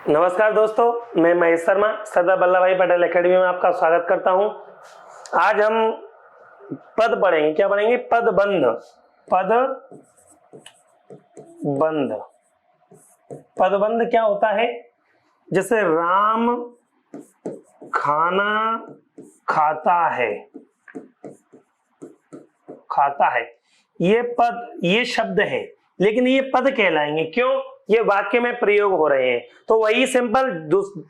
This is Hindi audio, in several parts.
नमस्कार दोस्तों, मैं महेश शर्मा सरदार वल्लभ भाई पटेल एकेडमी में आपका स्वागत करता हूं। आज हम पद पढ़ेंगे। क्या पढ़ेंगे? पदबंध। पदबंध। पदबंध क्या होता है? जैसे राम खाना खाता है, खाता है, ये शब्द है, लेकिन ये पद कहलाएंगे। क्यों? ये वाक्य में प्रयोग हो रहे हैं। तो वही सिंपल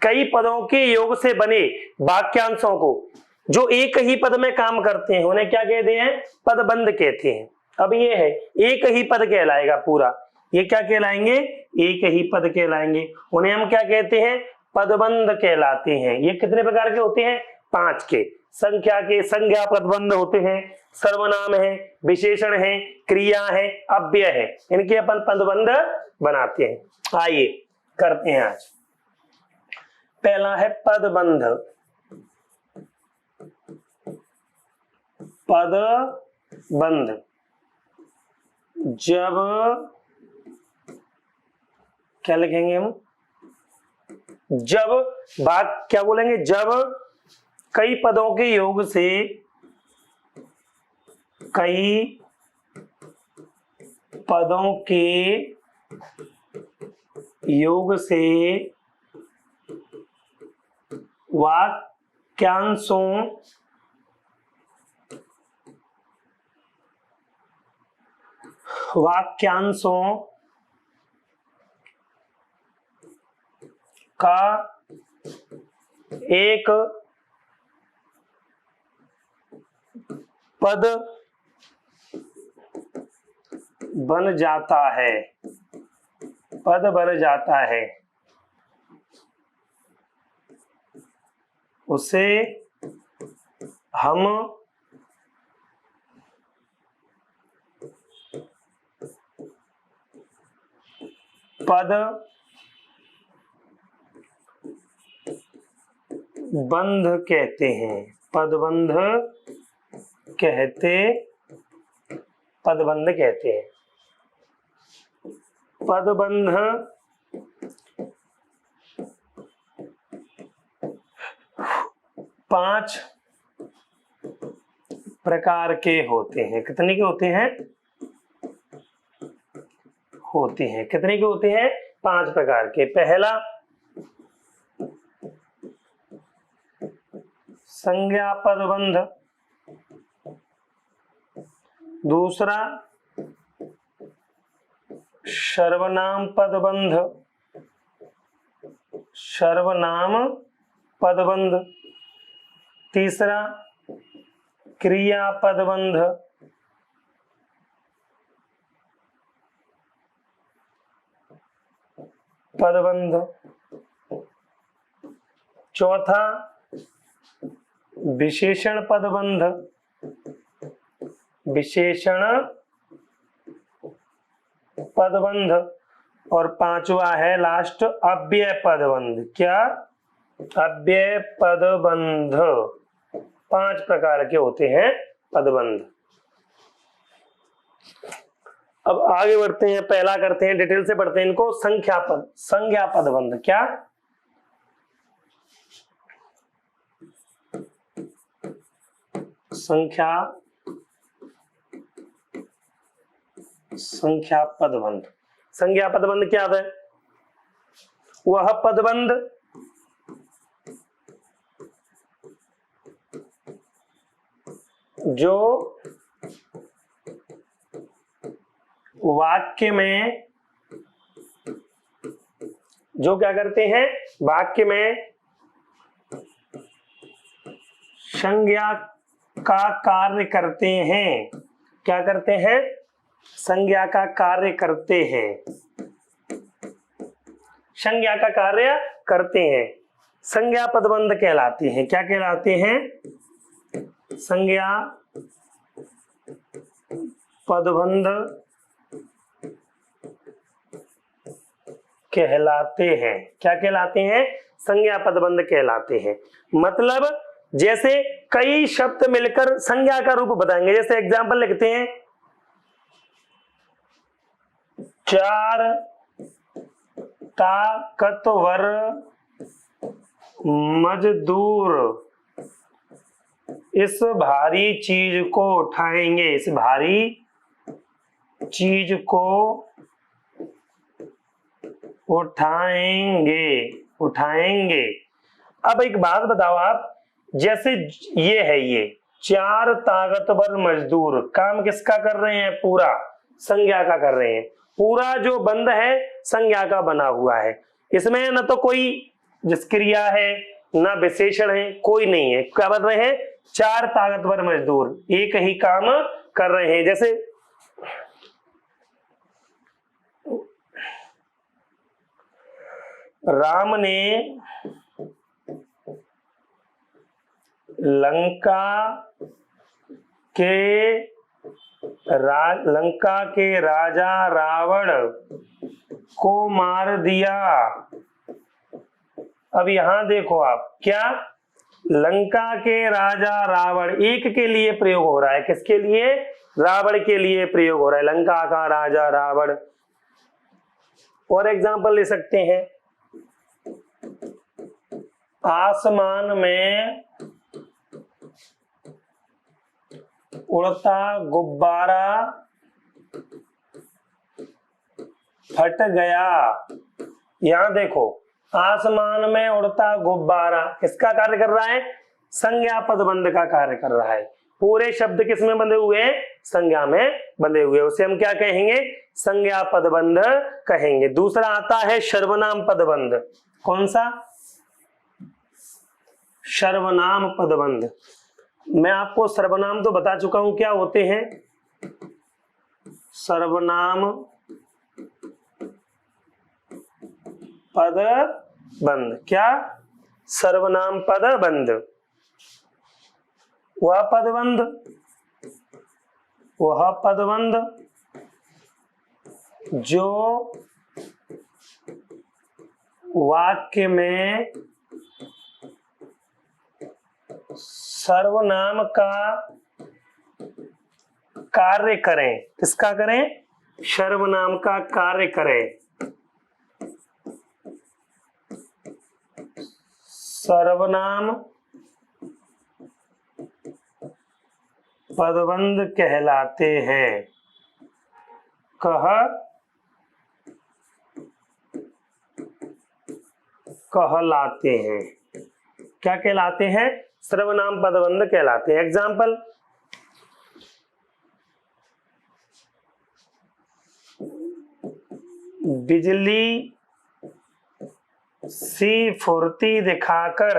कई पदों के योग से बने वाक्यांशों को जो एक ही पद में काम करते हैं उन्हें क्या कहते हैं? पदबंध कहते हैं। अब ये है एक ही पद कहलाएगा पूरा। ये क्या कहलाएंगे? एक ही पद कहलाएंगे। उन्हें हम क्या कहते हैं? पदबंध कहलाते हैं। ये कितने प्रकार के होते हैं? 5 के। संख्या के संज्ञा पदबंध होते हैं, सर्वनाम है, विशेषण है, क्रिया है, अव्यय है। इनके अपन पदबंध बनाते हैं। आइए करते हैं आज। पहला है पदबंध। पदबंध जब, क्या लिखेंगे हम? जब बात क्या बोलेंगे? जब कई पदों के योग से, कई पदों के योग से वाक्यांशों का एक पद बन जाता है, पद बन जाता है, उसे हम पदबंध कहते हैं। पदबंध कहते हैं। पदबंध 5 प्रकार के होते हैं। कितने के होते हैं? कितने के होते हैं? 5 प्रकार के। पहला संज्ञा पदबंध, दूसरा सर्वनाम पदबंध, तीसरा क्रिया पदबंध, चौथा विशेषण पदबंध, और 5वां है लास्ट अव्यय पदबंध। क्या? अव्यय पदबंध। 5 प्रकार के होते हैं पदबंध। अब आगे बढ़ते हैं। पहला करते हैं, डिटेल से पढ़ते हैं इनको। संज्ञा पदबंध। क्या? संख्या पदबंध। संज्ञा पदबंध क्या है? वह पदबंध जो वाक्य में, जो क्या करते हैं? वाक्य में संज्ञा का कार्य करते हैं। क्या करते हैं? संज्ञा का कार्य करते हैं। संज्ञा का कार्य करते हैं। संज्ञा पदबंध कहलाती हैं। क्या कहलाते हैं? संज्ञा पदबंध कहलाते हैं। क्या कहलाते हैं? संज्ञा पदबंध कहलाते हैं। मतलब जैसे कई शब्द मिलकर संज्ञा का रूप बताएंगे। जैसे एग्जाम्पल लिखते हैं, 4 ताकतवर मजदूर इस भारी चीज को उठाएंगे, इस भारी चीज को उठाएंगे, उठाएंगे। अब एक बात बताओ आप, जैसे ये है, ये 4 ताकतवर मजदूर काम किसका कर रहे हैं? पूरा संज्ञा का कर रहे हैं। पूरा जो बंद है संज्ञा का बना हुआ है, इसमें न तो कोई क्रिया है ना विशेषण है, कोई नहीं है। क्या बन रहे हैं? 4 ताकतवर मजदूर एक ही काम कर रहे हैं। जैसे राम ने लंका के राजा रावण को मार दिया। अब यहां देखो आप, क्या लंका के राजा रावण एक के लिए प्रयोग हो रहा है, किसके लिए? रावण के लिए प्रयोग हो रहा है, लंका का राजा रावण। और एग्जांपल ले सकते हैं, आसमान में उड़ता गुब्बारा फट गया। यहां देखो, आसमान में उड़ता गुब्बारा किसका कार्य कर रहा है? संज्ञा पदबंध का कार्य कर रहा है। पूरे शब्द किस में बंधे हुए हैं? संज्ञा में बंधे हुए। उसे हम क्या कहेंगे? संज्ञा पदबंध कहेंगे। दूसरा आता है सर्वनाम पदबंध। कौन सा? सर्वनाम पदबंध। मैं आपको सर्वनाम तो बता चुका हूं क्या होते हैं। सर्वनाम पदबंध, क्या? सर्वनाम पदबंध। वह पदबंध जो वाक्य में सर्वनाम का कार्य करें। किसका करें? सर्वनाम का कार्य करें। सर्वनाम पदबंध कहलाते हैं। कहलाते हैं। क्या कहलाते हैं? सर्वनाम पदबंध कहलाते हैं। एग्जाम्पल, बिजली सी फुर्ती दिखाकर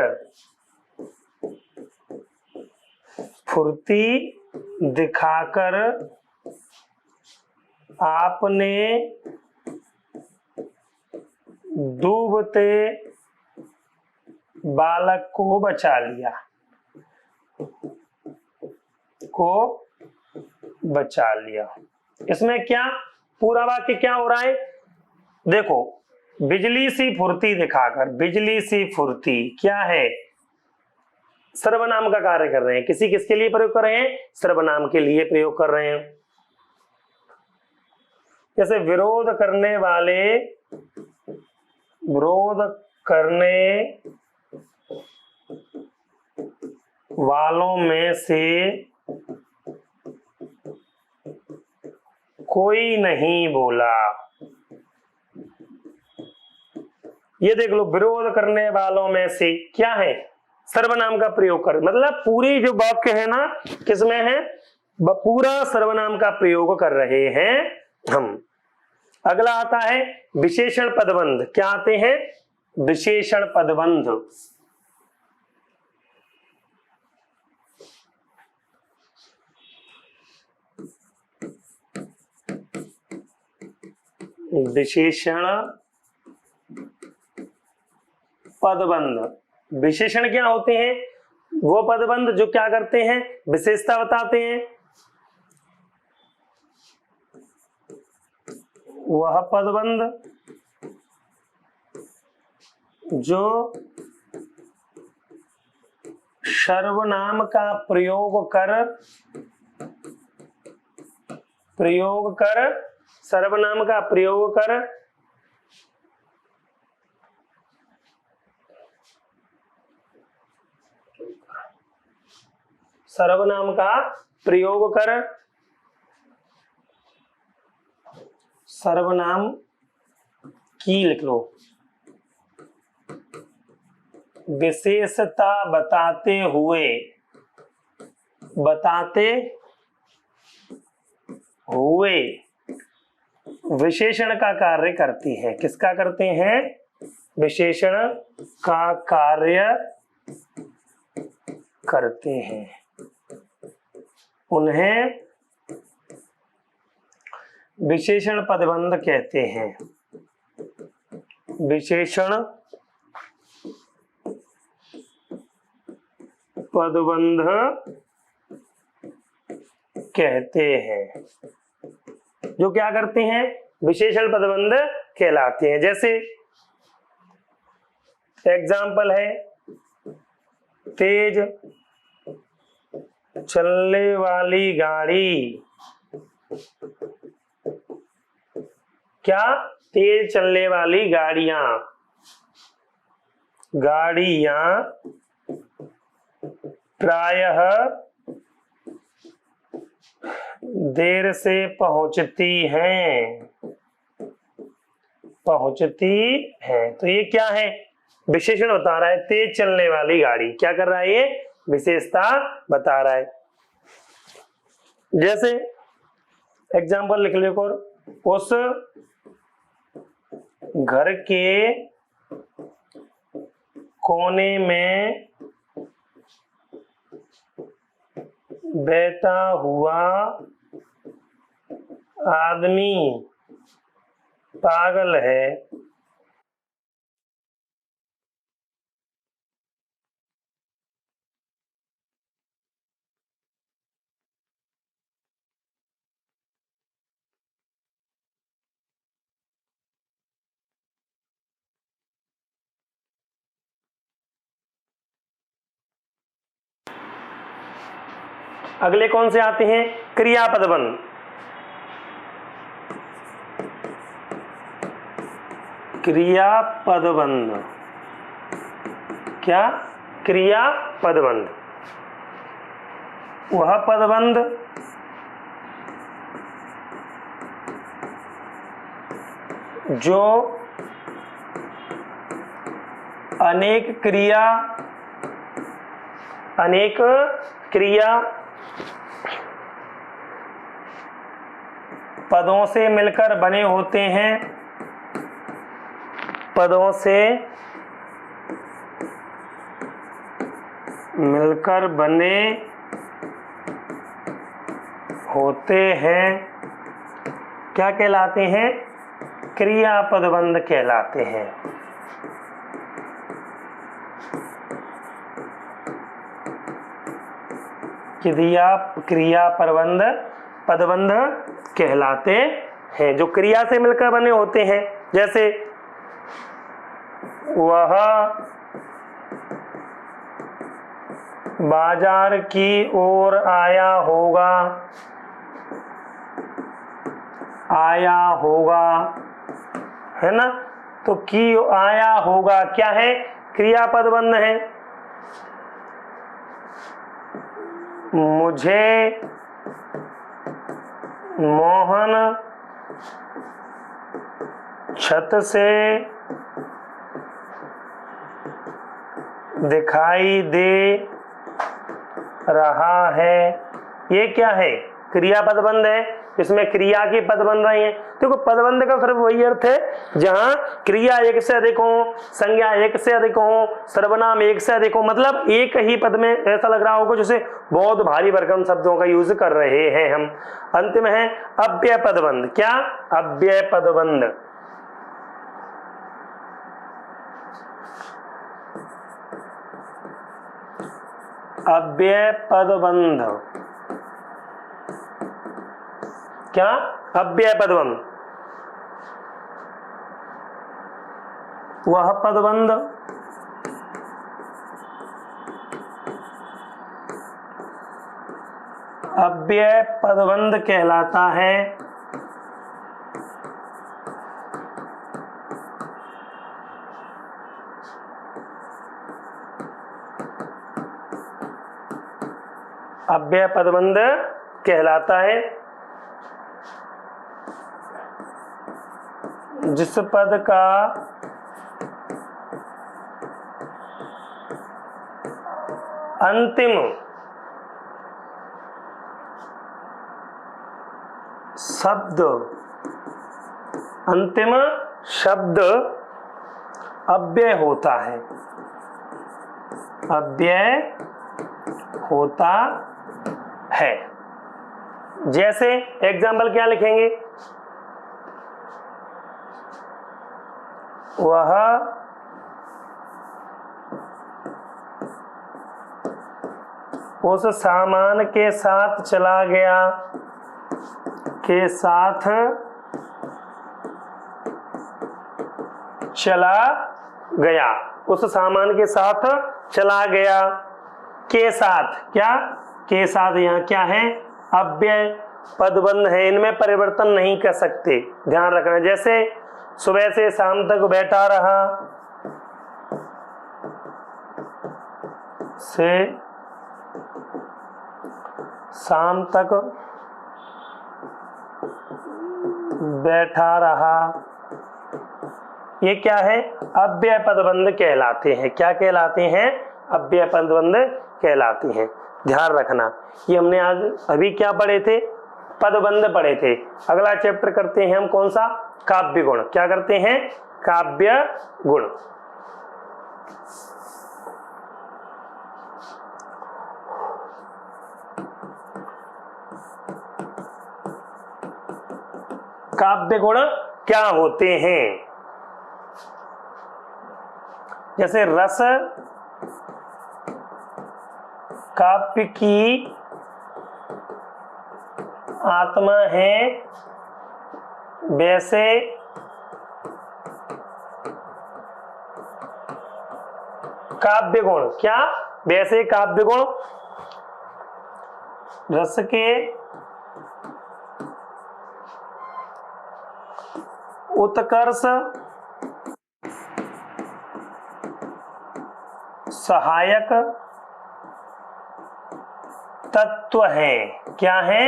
आपने डूबते बालक को बचा लिया। इसमें क्या पूरा वाक्य क्या हो रहा है? देखो, बिजली सी फुर्ती दिखाकर, बिजली सी फुर्ती क्या है? सर्वनाम का कार्य कर रहे हैं। किसके लिए प्रयोग कर रहे हैं? सर्वनाम के लिए प्रयोग कर रहे हैं। जैसे विरोध करने वालों में से कोई नहीं बोला। ये देख लो, विरोध करने वालों में से क्या है? सर्वनाम का प्रयोग कर, मतलब पूरी जो वाक्य है ना, किसमें है? पूरा सर्वनाम का प्रयोग कर रहे हैं हम। अगला आता है विशेषण पदबंध। क्या आते हैं? विशेषण पदबंध। विशेषण पदबंध। विशेषण क्या होते हैं? वो पदबंध जो क्या करते हैं? विशेषता बताते हैं। वह पदबंध जो सर्वनाम का प्रयोग कर सर्वनाम का प्रयोग कर सर्वनाम का प्रयोग कर, सर्वनाम की लिख लो, विशेषता बताते हुए, बताते हुए विशेषण का कार्य करती है। किसका करते हैं? विशेषण का कार्य करते हैं। उन्हें विशेषण पदबंध कहते हैं। विशेषण पदबंध कहते हैं। जो क्या करते हैं? विशेषण पदबंध कहलाते हैं। जैसे एग्जाम्पल है, तेज चलने वाली गाड़ी। क्या? तेज चलने वाली गाड़ियां, गाड़ियां प्रायः देर से पहुंचती हैं, पहुंचती हैं। तो ये क्या है? विशेषण बता रहा है। तेज चलने वाली गाड़ी क्या कर रहा है? ये विशेषता बता रहा है। जैसे एग्जाम्पल लिख लो, उस घर के कोने में बैठा हुआ आदमी पागल है। अगले कौन से आते हैं? क्रियापदबंध। क्रियापदबंध क्या? क्रियापदबंध वह पदबंध जो अनेक क्रिया पदों से मिलकर बने होते हैं, पदों से मिलकर बने होते हैं। क्या कहलाते हैं? क्रियापदबंध कहलाते हैं। क्रियापदबंध पदबंध कहलाते हैं, जो क्रिया से मिलकर बने होते हैं। जैसे वह बाजार की ओर आया होगा, आया होगा, है ना? तो की आया होगा क्या है? क्रियापदबंध है। मुझे मोहन छत से दिखाई दे रहा है। ये क्या है? क्रियापदबंध है। इसमें क्रिया के पद बन रहे हैं। देखो, पदबंध का सिर्फ वही अर्थ है जहां क्रिया एक से अधिक हो, संज्ञा एक से अधिक हो, सर्वनाम एक से अधिक हो। मतलब एक ही पद में ऐसा लग रहा होगा जैसे बहुत भारी भरकम शब्दों का यूज कर रहे हैं हम। अंतिम है अव्यय पदबंध। क्या? अव्यय पदबंध। अव्यय पदबंध क्या? अव्यय पदबंध वह पदबंध अव्यय पदबंध कहलाता है अव्यय पदबंध कहलाता है। जिस पद का अंतिम शब्द अव्यय होता है, अव्यय होता है। जैसे एग्जाम्पल क्या लिखेंगे, वह उस सामान के साथ चला गया, के साथ चला गया, उस सामान के साथ चला गया, के साथ, क्या के साथ, यहाँ क्या है, अव्यय पदबंध है, इनमें परिवर्तन नहीं कर सकते, ध्यान रखना। जैसे सुबह से शाम तक बैठा रहा, से शाम तक बैठा रहा, ये क्या है, अव्यय पदबंध कहलाते हैं। क्या कहलाते हैं, अव्यय पदबंध कहलाते हैं, ध्यान रखना। ये हमने आज अभी क्या पढ़े थे, पदबंध पढ़े थे। अगला चैप्टर करते हैं हम कौन सा, काव्य गुण। क्या करते हैं, काव्य गुण। काव्य गुण क्या होते हैं, जैसे रस काव्य की आत्मा है, वैसे काव्य गुण, क्या, वैसे काव्य गुण रस के उत्कर्ष सहायक तत्व हैं। क्या हैं,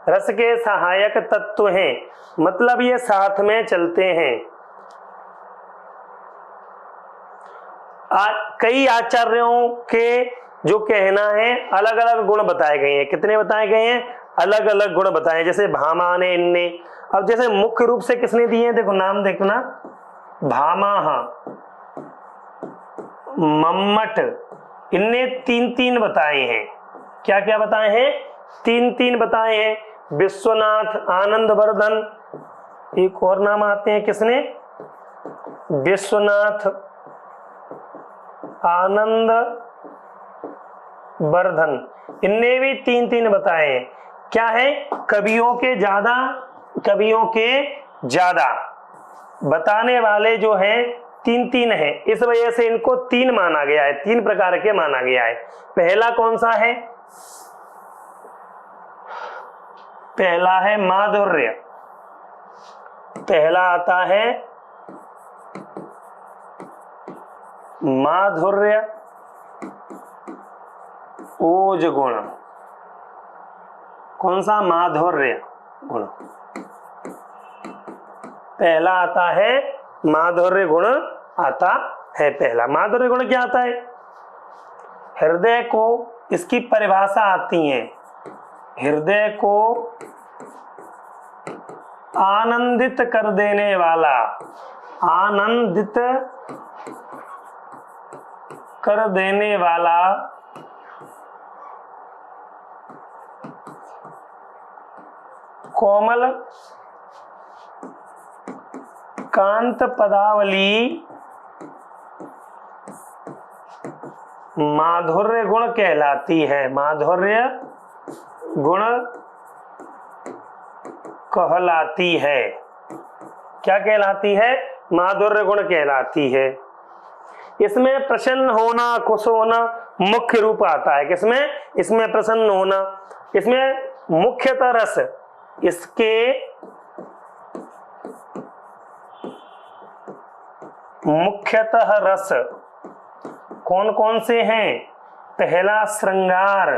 रस के सहायक तत्व हैं, मतलब ये साथ में चलते हैं। कई आचार्यों के जो कहना है, अलग अलग गुण बताए गए हैं। कितने बताए गए हैं, अलग अलग गुण बताए, जैसे भामा ने, इनने। अब जैसे मुख्य रूप से किसने दिए हैं, देखो नाम देखना, भामाह, मम्मट, इनने तीन तीन बताए हैं। क्या क्या बताए हैं, तीन तीन बताए हैं। विश्वनाथ, आनंदवर्धन, एक और नाम आते हैं, किसने, विश्वनाथ, आनंद वर्धन, इनने भी तीन तीन बताए हैं। क्या है, कवियों के ज्यादा बताने वाले जो हैं तीन तीन है, इस वजह से इनको तीन माना गया है, तीन प्रकार के माना गया है। पहला कौन सा है, पहला है माधुर्य, पहला आता है माधुर्य ओज गुण। कौन सा, माधुर्य गुण, पहला आता है माधुर्य गुण आता है। पहला माधुर्य गुण क्या आता है, हृदय को, इसकी परिभाषा आती है, हृदय को आनंदित कर देने वाला, आनंदित कर देने वाला, कोमल कांत पदावली माधुर्य गुण कहलाती है, माधुर्य गुण कहलाती है। क्या कहलाती है, माधुर्य गुण कहलाती है। इसमें प्रसन्न होना, खुश होना मुख्य रूप आता है। किसमें, इसमें प्रसन्न होना, इसमें मुख्यतः रस, इसके मुख्यतः रस कौन कौन से हैं, पहला श्रृंगार,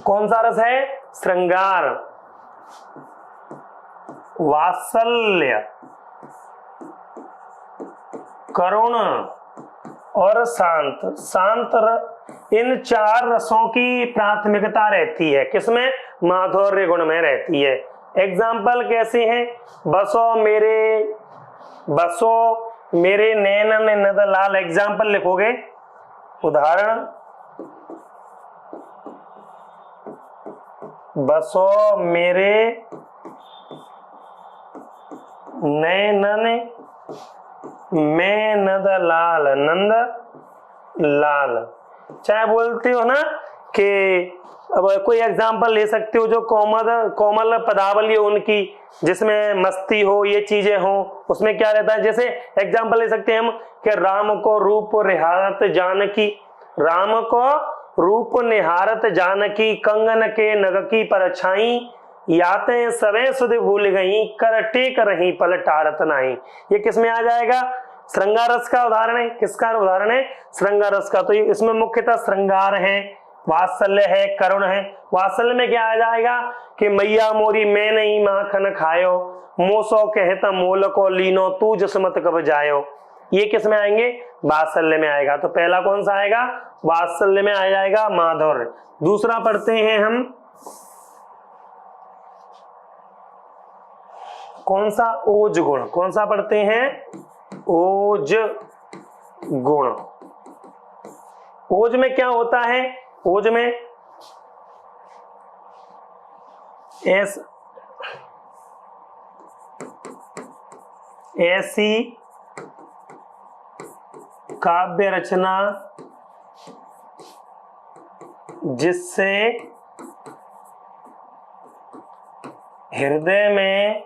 कौन सा रस है? श्रृंगार, वात्सल्य, करुण और शांत। इन 4 रसों की प्राथमिकता रहती है, किसमें? माधुर्य गुण में रहती है। एग्जाम्पल कैसे हैं? बसो मेरे नैनन नद लाल। एग्जाम्पल लिखोगे, उदाहरण, बसो मेरे नैनन में नद लाल, नंद लाल। चाहे बोलते हो ना कि अब कोई एग्जाम्पल ले सकते हो जो कोमल पदावली हो उनकी, जिसमें मस्ती हो, ये चीजें हो, उसमें क्या रहता है? जैसे एग्जाम्पल ले सकते हैं हम कि राम को रूप निहारत जानकी, राम को रूप निहारत जानकी, कंगन के नग की परछाई, याते सवे सुध भूल गई, कर टेक रही पल टारत नाही। ये किस में आ जाएगा? श्रृंगार रस का उदाहरण है। किसका उदाहरण है? श्रृंगार रस का। तो इसमें मुख्यतः श्रृंगार है, वात्सल्य है, करुण है। वात्सल्य में क्या आ जाएगा कि मैया मोरी मैं नहीं माखन खायो, मोसो कहता मोल को लीनो, तू जसमत कब जायो। ये किस में आएंगे? वात्सल्य में आएगा। तो पहला कौन सा आएगा? वात्सल्य में आ जाएगा माधुर्य। दूसरा पढ़ते हैं हम, कौन सा? ओज गुण। कौन सा पढ़ते हैं? ओज गुण। ओज में क्या होता है? ओज में ऐसी काव्य रचना जिससे हृदय में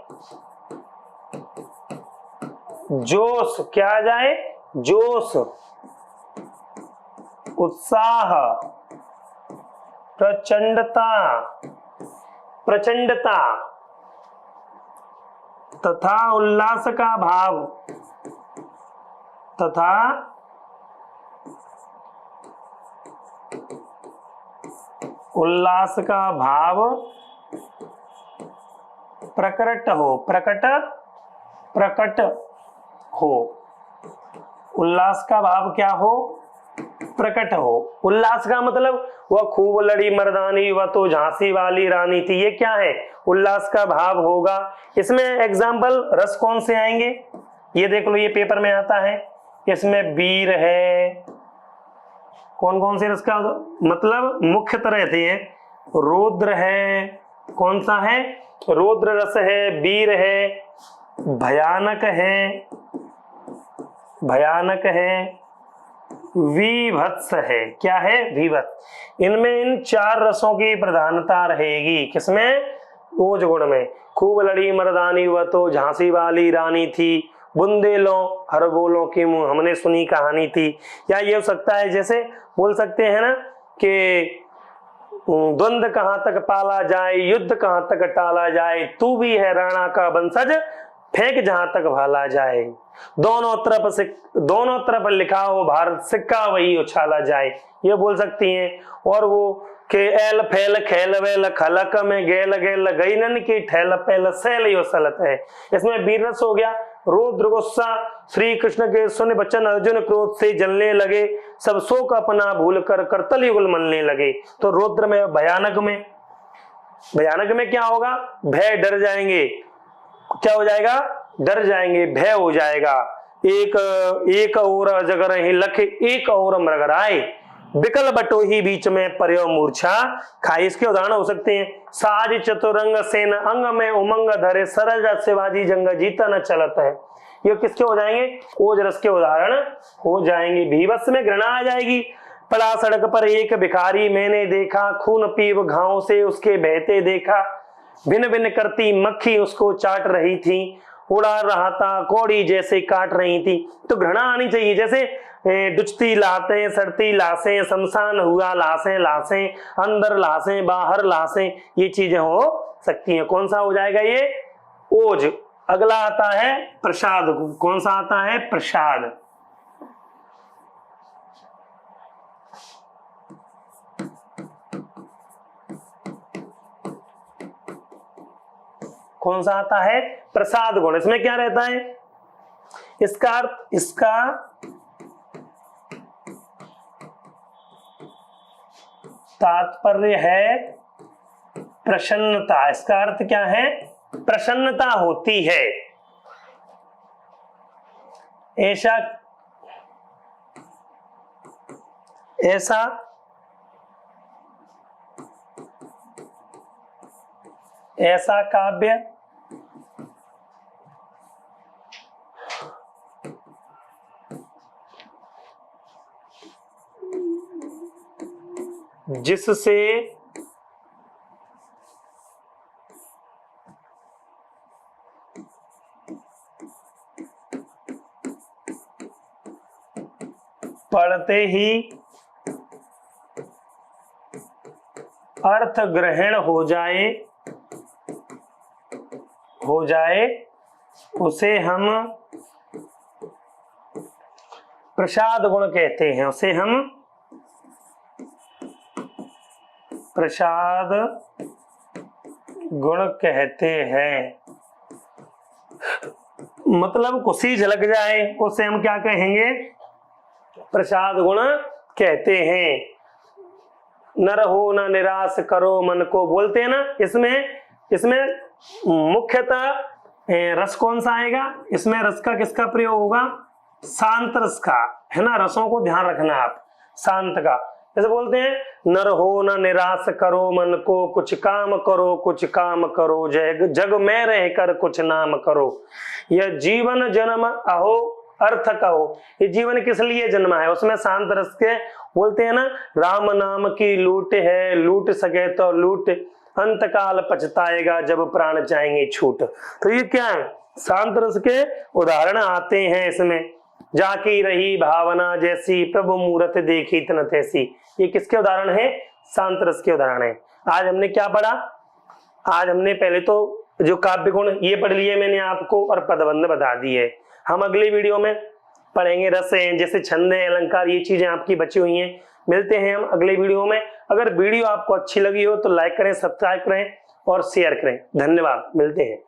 जोश क्या आ जाए? जोश, उत्साह, प्रचंडता तथा उल्लास का भाव, तथा उल्लास का भाव प्रकट हो। उल्लास का भाव क्या हो? प्रकट हो। उल्लास का मतलब वह खूब लड़ी मर्दानी, वह तो झांसी वाली रानी थी। ये क्या है? उल्लास का भाव होगा। इसमें एग्जाम्पल रस कौन से आएंगे? ये देख लो, ये पेपर में आता है। इसमें वीर है, कौन कौन से रस का मतलब मुख्य तरह थे? रौद्र है, कौन सा है? रौद्र रस है, वीर है, भयानक है, विभत्स है। क्या है? विभत्स। इनमें इन 4 रसों की प्रधानता रहेगी। किसमें? ओज गुण में। खूब लड़ी मर्दानी, वह तो झांसी वाली रानी थी, बुंदेलों हर बोलों की मुंह हमने सुनी कहानी थी। या ये हो सकता है, जैसे बोल सकते हैं ना कि द्वंद्व कहां तक पाला जाए, युद्ध कहां तक टाला जाए, तू भी है राणा का वंशज, फेंक जहां तक भाला जाए, दोनों तरफ लिखा हो भारत, सिक्का वही उछाला जाए। ये बोल सकती हैं। और वो के एल फैल खेल वेल खलक में गेल गेल गईनन की ठैल पैल सैल यो सलत है। इसमें वीररस हो गया। रौद्र गुस्सा, श्री कृष्ण के सुन बचन अर्जुन क्रोध से जलने लगे, सब शोक अपना भूल कर करतल युगल मनने लगे। तो रौद्र में, भयानक में क्या होगा? भय, डर जाएंगे। क्या हो जाएगा? डर जाएंगे, भय हो जाएगा। एक और अजगर ही लख, एक और मृगराय, विकल बटो ही बीच में पर्यो मूर्छा खाई। इसके उदाहरण हो सकते हैं, साज चतुरंग सेन अंग में उमंग धरे, सरज शिवाजी जंग जीता न चलत है। ये किसके हो जाएंगे? ओज रस के उदाहरण हो जाएंगे। भीभत्स में घृणा आ जाएगी। पड़ा सड़क पर एक भिखारी मैंने देखा, खून पीव घाव से उसके बहते देखा, भिन भिन करती मक्खी उसको चाट रही थी, उड़ा रहा था कौड़ी जैसे काट रही थी। तो घृणा आनी चाहिए। जैसे डुचती लातें, सड़ती लाशें, शमशान हुआ लाशें, अंदर लाशें, बाहर लाशें, ये चीजें हो सकती हैं। कौन सा हो जाएगा ये? ओज। अगला आता है प्रसाद। कौन सा आता है? प्रसाद। कौन सा आता है, प्रसाद गुण। इसमें क्या रहता है, इसका अर्थ, इसका तात्पर्य है प्रसन्नता। इसका अर्थ क्या है, प्रसन्नता होती है। ऐसा ऐसा ऐसा काव्य जिससे पढ़ते ही अर्थ ग्रहण हो जाए उसे हम प्रसाद गुण कहते हैं। उसे हम प्रसाद गुण कहते हैं। मतलब खुशी झलक जाए उसे हम क्या कहेंगे, प्रसाद गुण कहते हैं। न रहो न निराश करो मन को, बोलते हैं ना। इसमें मुख्यतः रस कौन सा आएगा, इसमें रस का किसका प्रयोग होगा, शांत रस का, है ना। रसों को ध्यान रखना आप, शांत का। जैसे बोलते हैं, न रहो न निराश करो मन को, कुछ काम करो जग में रहकर कुछ नाम करो। यह जीवन जन्म अहो अर्थ कहो, ये जीवन किस लिए जन्मा है, उसमें शांत रस के। बोलते हैं ना, राम नाम की लूट है, लूट सके तो लूट, अंत काल पछताएगा जब प्राण जाएंगे छूट। तो ये क्या है, शांत रस के उदाहरण आते हैं इसमें। जाकी रही भावना जैसी, प्रभु मूरत देखी तन तैसी। ये किसके उदाहरण है, शांत रस के उदाहरण है। आज हमने क्या पढ़ा, आज हमने पहले तो जो काव्य गुण ये पढ़ लिए मैंने आपको, और पदबंध बता दी है। हम अगली वीडियो में पढ़ेंगे रस हैं, जैसे छंद है, अलंकार, ये चीजें आपकी बची हुई हैं। मिलते हैं हम अगले वीडियो में। अगर वीडियो आपको अच्छी लगी हो तो लाइक करें, सब्सक्राइब करें और शेयर करें। धन्यवाद, मिलते हैं।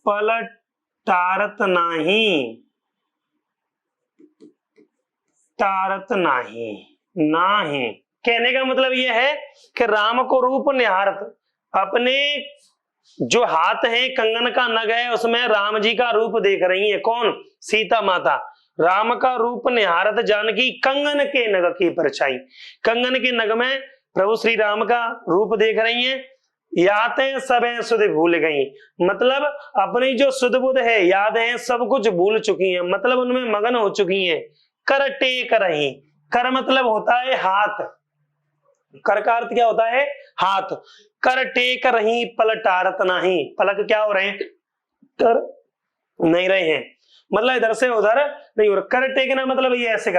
पलटारत नाही, टारत नाही, नाही। कहने का मतलब यह है कि राम को रूप निहारत, अपने जो हाथ है कंगन का नग है उसमें राम जी का रूप देख रही है। कौन? सीता माता। राम का रूप निहारत जानकी कंगन के नग की परछाई, कंगन के नग में प्रभु श्री राम का रूप देख रही हैं। यादें सब सुध भूल गई, मतलब अपनी जो सुध बुध है, याद है, सब कुछ भूल चुकी हैं, मतलब उनमें मगन हो चुकी हैं। कर टेक रही, कर मतलब होता है हाथ, कर का अर्थ क्या होता है? हाथ। कर टेक रही पलटारत नहीं, पलक क्या हो रहे हैं? कर नहीं रहे हैं, मतलब इधर से उधर नहीं हो रहा। कर टेकना मतलब ये ऐसे कर